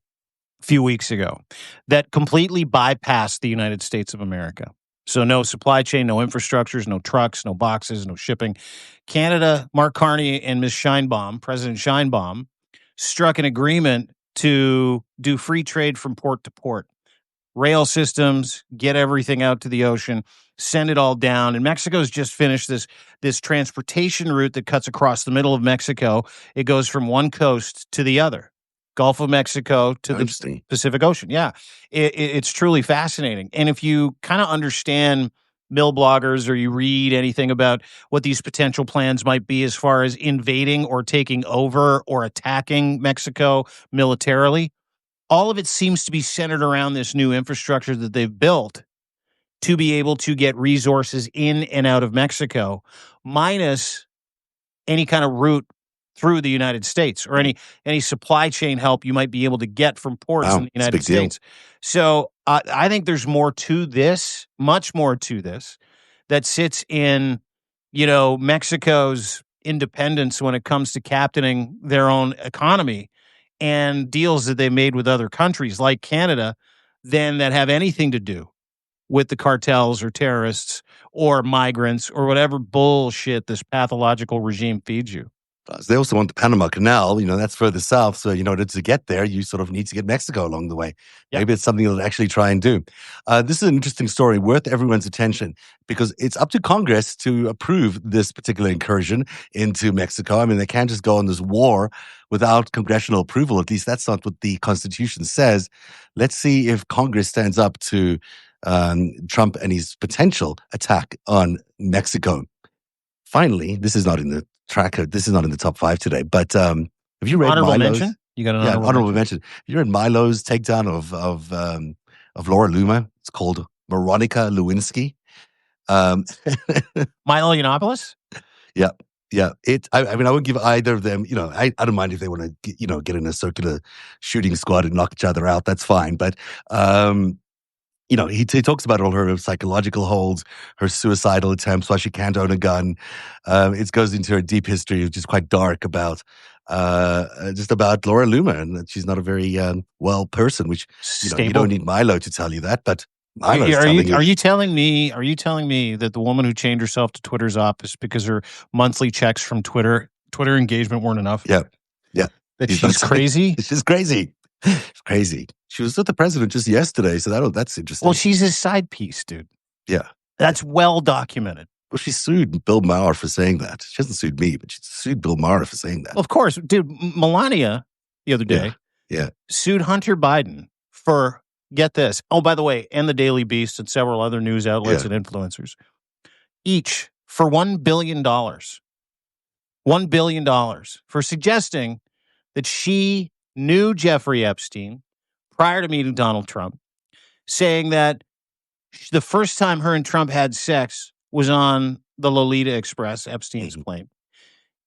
Speaker 1: a few weeks ago that completely bypassed the United States of America. So no supply chain, no infrastructures, no trucks, no boxes, no shipping. Canada, Mark Carney and Ms. Scheinbaum, President Scheinbaum, struck an agreement to do free trade from port to port. Rail systems, get everything out to the ocean, send it all down. And Mexico's just finished this transportation route that cuts across the middle of Mexico. It goes from one coast to the other, Gulf of Mexico to
Speaker 2: Oh,
Speaker 1: the
Speaker 2: interesting.
Speaker 1: Pacific Ocean. Yeah, it's truly fascinating. And if you kind of understand mill bloggers or you read anything about what these potential plans might be as far as invading or taking over or attacking Mexico militarily, all of it seems to be centered around this new infrastructure that they've built to be able to get resources in and out of Mexico, minus any kind of route through the United States or any supply chain help you might be able to get from ports in
Speaker 2: Wow,
Speaker 1: the
Speaker 2: it's a
Speaker 1: United
Speaker 2: big deal.
Speaker 1: States. So I think there's more to this, much more to this, that sits in, Mexico's independence when it comes to captaining their own economy and deals that they made with other countries like Canada, than that have anything to do with the cartels or terrorists or migrants or whatever bullshit this pathological regime feeds you.
Speaker 2: They also want the Panama Canal. That's further south. So, to get there, you sort of need to get Mexico along the way.
Speaker 1: Yeah.
Speaker 2: Maybe it's something they'll actually try and do. This is an interesting story worth everyone's attention because it's up to Congress to approve this particular incursion into Mexico. I mean, they can't just go on this war without congressional approval. At least that's not what the Constitution says. Let's see if Congress stands up to Trump and his potential attack on Mexico. Finally, this is not in the tracker. This is not in the top 5 today. But have you read
Speaker 1: Honorable
Speaker 2: Milo's?
Speaker 1: mention? You got an
Speaker 2: Yeah,
Speaker 1: honorable mention?
Speaker 2: mention. Have you read Milo's takedown of Laura Loomer? It's called Veronica Lewinsky.
Speaker 1: Milo Yiannopoulos?
Speaker 2: Yeah, yeah. I mean, I would give either of them. I don't mind if they want to, get in a circular shooting squad and knock each other out. That's fine. But he talks about all her psychological holds, her suicidal attempts, why she can't own a gun. It goes into her deep history, which is quite dark about just about Laura Loomer, and that she's not a very well person. Which you
Speaker 1: Stable.
Speaker 2: don't need Milo to tell you that, but Milo's
Speaker 1: Are
Speaker 2: telling
Speaker 1: you are you telling me that the woman who chained herself to Twitter's office because her monthly checks from Twitter engagement weren't enough?
Speaker 2: Yeah, yeah.
Speaker 1: That she's crazy?
Speaker 2: She's crazy. She's crazy. She was with the president just yesterday, so that's interesting.
Speaker 1: Well, she's his side piece, dude.
Speaker 2: Yeah.
Speaker 1: That's well documented.
Speaker 2: Well, she sued Bill Maher for saying that. She hasn't sued me, but she sued Bill Maher for saying that.
Speaker 1: Of course, dude, Melania the other day
Speaker 2: Yeah.
Speaker 1: sued Hunter Biden for, get this, oh, by the way, and the Daily Beast and several other news outlets and influencers, each for $1 billion. $1 billion for suggesting that she knew Jeffrey Epstein prior to meeting Donald Trump, saying that the first time her and Trump had sex was on the Lolita Express, Epstein's plane.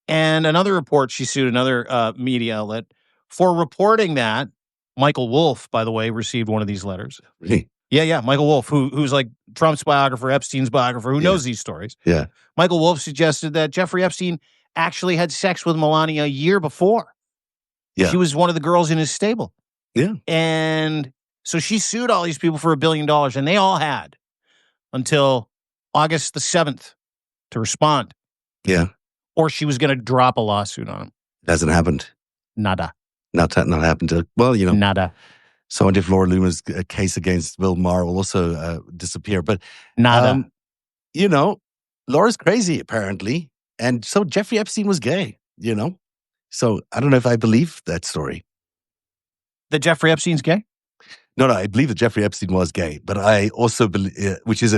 Speaker 1: And another report, she sued another media outlet for reporting that Michael Wolff, by the way, received one of these letters.
Speaker 2: Really?
Speaker 1: Yeah. Michael Wolff, who's like Trump's biographer, Epstein's biographer, who knows these stories.
Speaker 2: Yeah.
Speaker 1: Michael Wolff suggested that Jeffrey Epstein actually had sex with Melania a year before.
Speaker 2: Yeah.
Speaker 1: She was one of the girls in his stable.
Speaker 2: Yeah.
Speaker 1: And so she sued all these people for $1 billion, and they all had until August the 7th to respond.
Speaker 2: Yeah.
Speaker 1: Or she was going to drop a lawsuit on him.
Speaker 2: It hasn't happened.
Speaker 1: Nada.
Speaker 2: Not happened. Well,
Speaker 1: Nada.
Speaker 2: So I wonder if Laura Loomer's case against Bill Maher will also disappear. But,
Speaker 1: Nada.
Speaker 2: Laura's crazy, apparently. And so Jeffrey Epstein was gay, So I don't know if I believe that story.
Speaker 1: That Jeffrey Epstein's gay?
Speaker 2: No, I believe that Jeffrey Epstein was gay. But I also believe, which is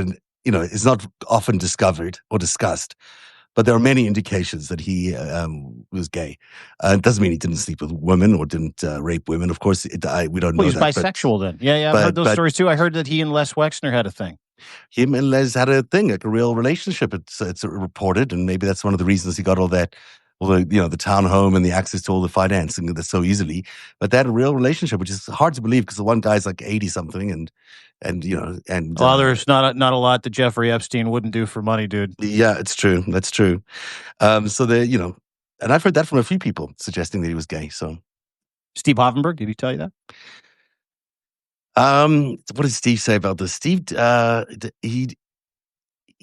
Speaker 2: it's not often discovered or discussed. But there are many indications that he was gay. It doesn't mean he didn't sleep with women or didn't rape women. Of course, we don't know
Speaker 1: he's
Speaker 2: that.
Speaker 1: Bisexual then. Yeah, I've heard those stories too. I heard that he and Les Wexner had a thing.
Speaker 2: Him and Les had a thing, like a real relationship. It's reported, and maybe that's one of the reasons he got all the townhome and the access to all the financing so easily. But they had a real relationship, which is hard to believe because the one guy's like 80-something and
Speaker 1: there's not a lot that Jeffrey Epstein wouldn't do for money, dude.
Speaker 2: Yeah, it's true. That's true. So and I've heard that from a few people suggesting that he was gay. So
Speaker 1: Steve Hoffenberg, did he tell you that?
Speaker 2: What did Steve say about this? Steve, he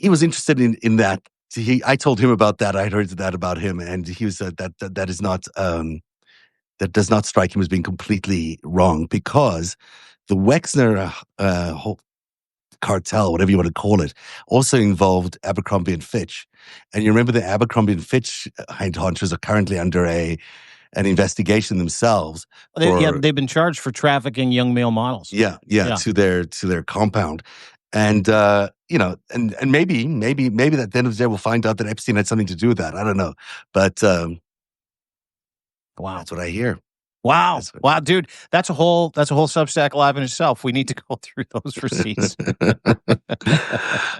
Speaker 2: was interested in that. I told him about that. I heard that about him, and he was that is not that does not strike him as being completely wrong because the Wexner whole cartel, whatever you want to call it, also involved Abercrombie and Fitch. And you remember the Abercrombie and Fitch hunters are currently under an investigation themselves.
Speaker 1: They've been charged for trafficking young male models.
Speaker 2: Yeah. To their compound. And and maybe that at the end of the day we'll find out that Epstein had something to do with that. I don't know. But
Speaker 1: wow.
Speaker 2: That's what I hear.
Speaker 1: Wow, dude, that's a whole Substack live in itself. We need to go through those receipts.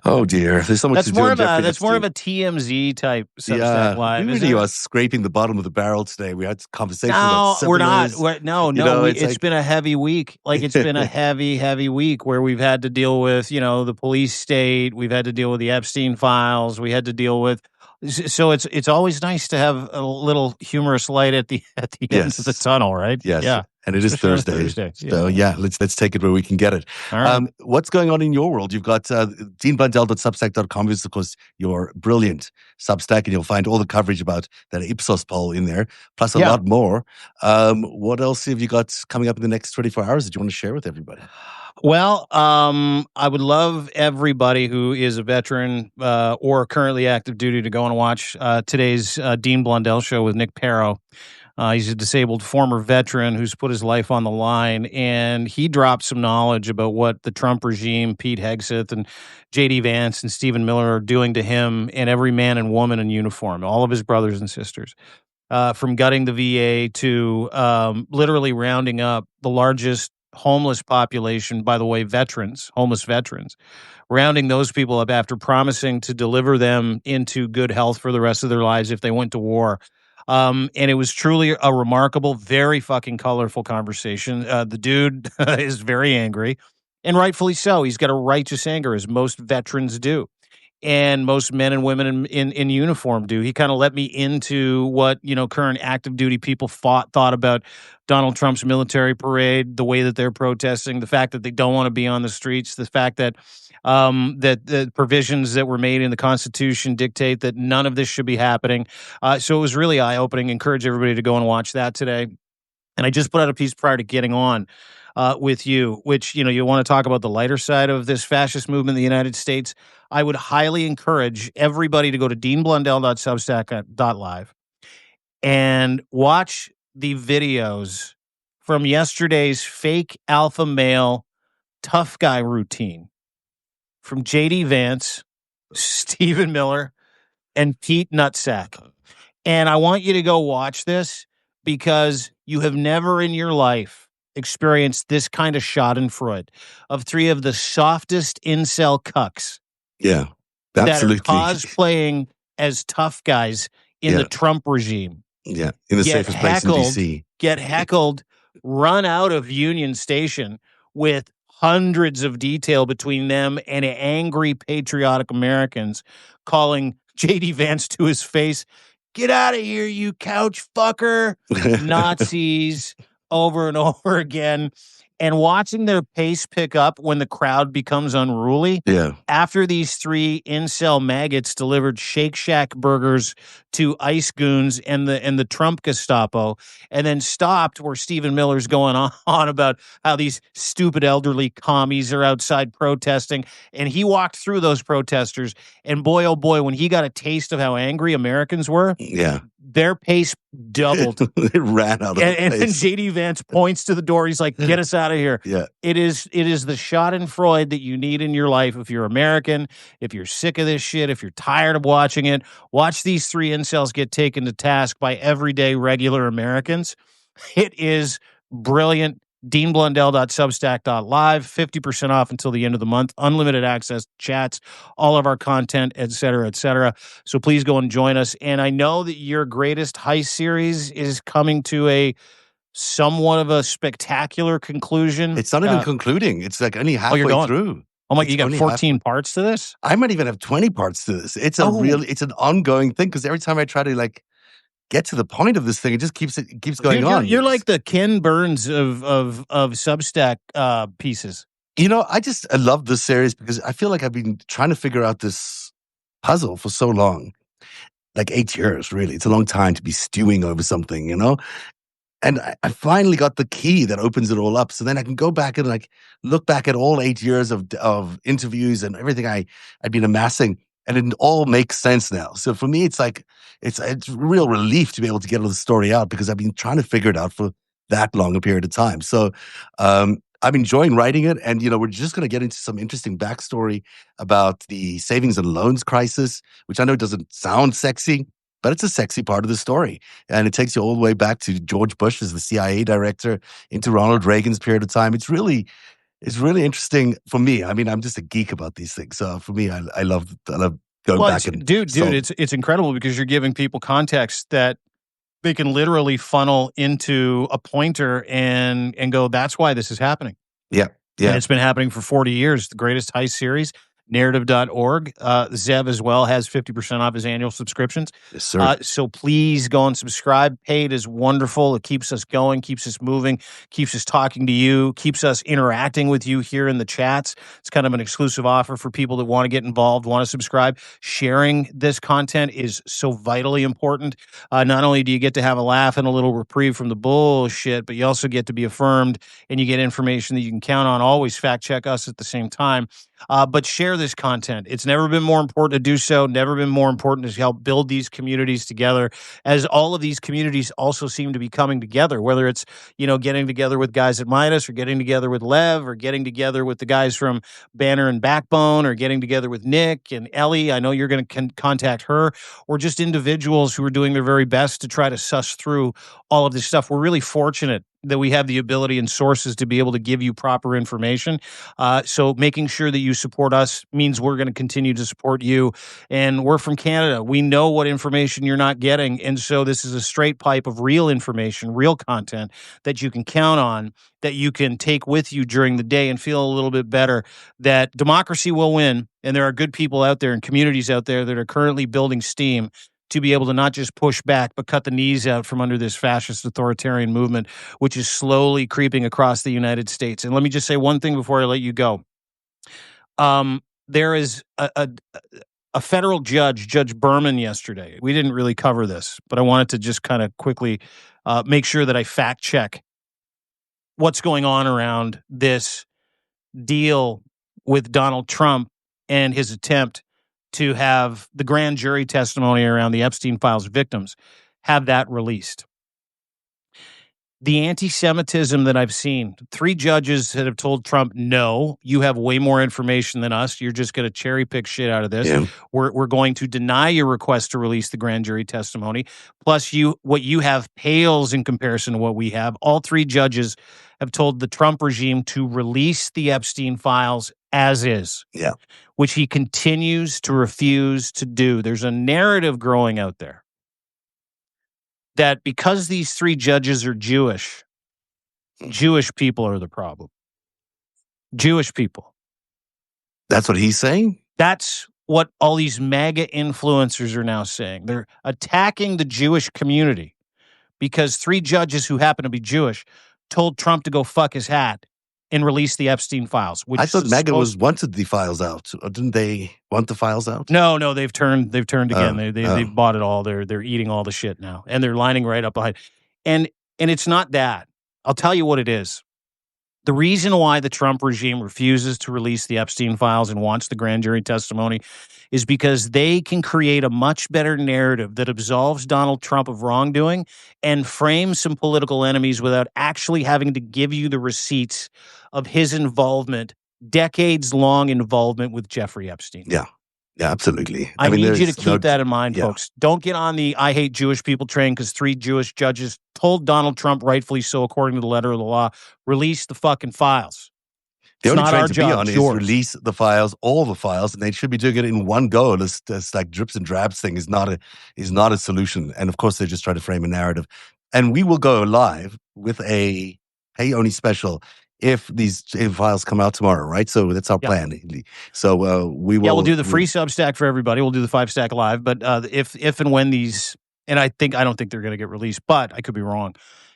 Speaker 2: Oh dear, there's so much. That's more of
Speaker 1: a TMZ type Substack live.
Speaker 2: We really are scraping the bottom of the barrel today. We had conversations.
Speaker 1: No, we're not. It's been a heavy week. Like it's been a heavy week where we've had to deal with the police state. We've had to deal with the Epstein files. We had to deal with. So it's always nice to have a little humorous light at the end of the tunnel, right?
Speaker 2: Yes.
Speaker 1: Yeah.
Speaker 2: And it is Thursday. So let's take it where we can get it.
Speaker 1: All right.
Speaker 2: What's going on in your world? You've got deanblundell.substack.com is, of course, your brilliant Substack, and you'll find all the coverage about that Ipsos poll in there, plus a lot more. What else have you got coming up in the next 24 hours that you want to share with everybody?
Speaker 1: Well, I would love everybody who is a veteran or currently active duty to go and watch today's Dean Blundell show with Nick Perro. He's a disabled former veteran who's put his life on the line, and he dropped some knowledge about what the Trump regime, Pete Hegseth and J.D. Vance and Stephen Miller are doing to him and every man and woman in uniform, all of his brothers and sisters. From gutting the VA to literally rounding up the largest homeless population, by the way, homeless veterans, rounding those people up after promising to deliver them into good health for the rest of their lives if they went to war. And it was truly a remarkable, very fucking colorful conversation. The dude is very angry, and rightfully so. He's got a righteous anger, as most veterans do. And most men and women in uniform do. He kind of let me into what current active duty people thought about Donald Trump's military parade, the way that they're protesting, the fact that they don't want to be on the streets, the fact that that the provisions that were made in the Constitution dictate that none of this should be happening. So it was really eye-opening. Encourage everybody to go and watch that today. And I just put out a piece prior to getting on with you, which, you want to talk about the lighter side of this fascist movement in the United States. I would highly encourage everybody to go to deanblundell.substack.live and watch the videos from yesterday's fake alpha male tough guy routine from JD Vance, Stephen Miller, and Pete Nutsack. And I want you to go watch this because you have never in your life experienced this kind of schadenfreude of three of the softest incel cucks
Speaker 2: Yeah,
Speaker 1: that are
Speaker 2: absolutely.
Speaker 1: cosplaying as tough guys in the
Speaker 2: Yeah.
Speaker 1: Trump regime.
Speaker 2: Yeah, in the
Speaker 1: Get
Speaker 2: safest place in
Speaker 1: heckled,
Speaker 2: DC.
Speaker 1: get heckled, run out of Union Station with hundreds of detail between them and angry patriotic Americans calling JD Vance to his face, "Get out of here, you couch fucker," Nazis over and over again. And watching their pace pick up when the crowd becomes unruly.
Speaker 2: Yeah.
Speaker 1: After these three incel maggots delivered Shake Shack burgers to ICE goons and the Trump Gestapo, and then stopped where Stephen Miller's going on about how these stupid elderly commies are outside protesting, and he walked through those protesters, and boy, oh boy, when he got a taste of how angry Americans were,
Speaker 2: Yeah.
Speaker 1: their pace doubled.
Speaker 2: It ran out of the
Speaker 1: And then
Speaker 2: place.
Speaker 1: JD Vance points to the door. He's like, "Get us out of here."
Speaker 2: Yeah.
Speaker 1: It is the schadenfreude that you need in your life if you're American, if you're sick of this shit, if you're tired of watching it. Watch these three incels get taken to task by everyday regular Americans. It is brilliant. DeanBlundell.substack.live, 50% off until the end of the month, unlimited access to chats, all of our content, et cetera, et cetera. So please go and join us. And I know that your greatest heist series is coming to a somewhat of a spectacular conclusion.
Speaker 2: It's not even concluding. It's like only
Speaker 1: you're
Speaker 2: halfway
Speaker 1: going.
Speaker 2: through.
Speaker 1: Oh my,
Speaker 2: It's
Speaker 1: you got
Speaker 2: only
Speaker 1: 14 parts to this?
Speaker 2: I might even have 20 parts to this. It's it's an ongoing thing because every time I try to like get to the point of this thing, it just keeps going
Speaker 1: Dude,
Speaker 2: on.
Speaker 1: You're like the Ken Burns of Substack pieces.
Speaker 2: I love this series because I feel like I've been trying to figure out this puzzle for so long. Like 8 years, really. It's a long time to be stewing over something, And I finally got the key that opens it all up. So then I can go back and like look back at all 8 years of interviews and everything I'd been amassing, and it all makes sense now. So for me, it's like it's a real relief to be able to get the story out because I've been trying to figure it out for that long a period of time. So I'm enjoying writing it, and we're just going to get into some interesting backstory about the savings and loans crisis, which I know doesn't sound sexy, but it's a sexy part of the story. And it takes you all the way back to George Bush as the CIA director into Ronald Reagan's period of time. It's really interesting for me. I mean, I'm just a geek about these things. So for me, I love going back and
Speaker 1: dude, it's incredible because you're giving people context that they can literally funnel into a pointer and go, that's why this is happening.
Speaker 2: Yeah.
Speaker 1: And it's been happening for 40 years. The greatest heist series. Narrative.org. Zev as well has 50% off his annual subscriptions.
Speaker 2: Yes, sir.
Speaker 1: So please go and subscribe. Paid is wonderful. It keeps us going, keeps us moving, keeps us talking to you, keeps us interacting with you here in the chats. It's kind of an exclusive offer for people that want to get involved, want to subscribe. Sharing this content is so vitally important. Not only do you get to have a laugh and a little reprieve from the bullshit, but you also get to be affirmed and you get information that you can count on. Always fact check us at the same time. But share this content. It's never been more important to do so, never been more important to help build these communities together, as all of these communities also seem to be coming together, whether it's, getting together with guys at Midas or getting together with Lev or getting together with the guys from Banner and Backbone or getting together with Nick and Ellie. I know you're going to contact her, or just individuals who are doing their very best to try to suss through all of this stuff. We're really fortunate that we have the ability and sources to be able to give you proper information. So making sure that you support us means we're going to continue to support you. And we're from Canada. We know what information you're not getting. And so this is a straight pipe of real information, real content that you can count on, that you can take with you during the day and feel a little bit better that democracy will win. And there are good people out there and communities out there that are currently building steam to be able to not just push back, but cut the knees out from under this fascist authoritarian movement, which is slowly creeping across the United States. And let me just say one thing before I let you go. There is a federal judge, Judge Berman, yesterday. We didn't really cover this, but I wanted to just kind of quickly make sure that I fact check what's going on around this deal with Donald Trump and his attempt to have the grand jury testimony around the Epstein files victims, have that released. The anti-Semitism that I've seen, 3 judges that have told Trump, no, you have way more information than us. You're just going to cherry pick shit out of this.
Speaker 2: Yeah.
Speaker 1: We're going to deny your request to release the grand jury testimony. Plus, what you have pales in comparison to what we have. All 3 judges have told the Trump regime to release the Epstein files as is.
Speaker 2: Yeah.
Speaker 1: Which he continues to refuse to do. There's a narrative growing out there that because these 3 judges are Jewish people are the problem. Jewish people.
Speaker 2: That's what he's saying?
Speaker 1: That's what all these MAGA influencers are now saying. They're attacking the Jewish community because 3 judges who happen to be Jewish told Trump to go fuck his hat and release the Epstein files. Which
Speaker 2: I thought MAGA wanted the files out. Or didn't they want the files out?
Speaker 1: No, they've turned again. They've bought it all. They're eating all the shit now, and they're lining right up behind. And it's not that. I'll tell you what it is. The reason why the Trump regime refuses to release the Epstein files and wants the grand jury testimony is because they can create a much better narrative that absolves Donald Trump of wrongdoing and frame some political enemies without actually having to give you the receipts of his involvement, decades-long involvement with Jeffrey Epstein.
Speaker 2: Yeah. Yeah, absolutely.
Speaker 1: I need you to keep that in mind, folks. Don't get on the I hate Jewish people train because 3 Jewish judges told Donald Trump, rightfully so, according to the letter of the law, release the fucking files.
Speaker 2: The
Speaker 1: It's
Speaker 2: only
Speaker 1: not
Speaker 2: train
Speaker 1: our
Speaker 2: to be
Speaker 1: job,
Speaker 2: on
Speaker 1: it's
Speaker 2: is
Speaker 1: yours.
Speaker 2: release the files, all the files, and they should be doing it in one go. This like drips and drabs thing is not a solution. And of course, they just try to frame a narrative. And we will go live with a Hey Oni special if these files come out tomorrow, right? So that's our plan. So we will.
Speaker 1: Yeah, we'll do the free Substack for everybody. We'll do the FiveStack live. But if and when these, and I don't think they're going to get released, but I could be wrong.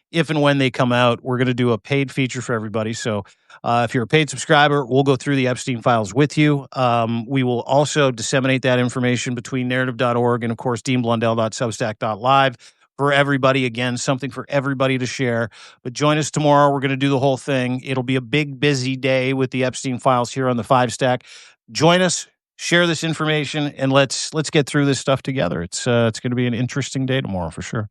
Speaker 1: If and when they come out, we're going to do a paid feature for everybody. So if you're a paid subscriber, we'll go through the Epstein files with you. We will also disseminate that information between narrative.org and, of course, deanblundell.substack.live for everybody. Again, something for everybody to share. But join us tomorrow. We're going to do the whole thing. It'll be a big, busy day with the Epstein files here on the FiveStack. Join us, share this information, and let's get through this stuff together. It's going to be an interesting day tomorrow for sure.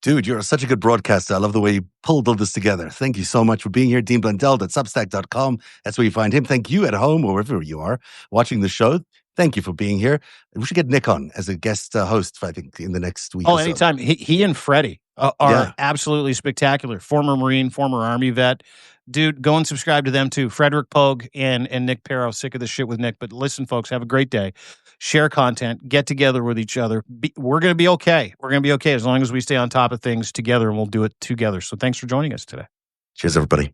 Speaker 2: Dude, you're such a good broadcaster. I love the way you pulled all this together. Thank you so much for being here. DeanBlundell.substack.com. That's where you find him. Thank you at home or wherever you are watching the show. Thank you for being here. We should get Nick on as a guest host, I think, in the next week.
Speaker 1: Oh, anytime. He and Freddie are absolutely spectacular. Former Marine, former Army vet. Dude, go and subscribe to them too. Frederick Pogue and Nick Perro. Sick of this shit with Nick. But listen, folks, have a great day. Share content. Get together with each other. We're going to be okay. We're going to be okay as long as we stay on top of things together, and we'll do it together. So thanks for joining us today.
Speaker 2: Cheers, everybody.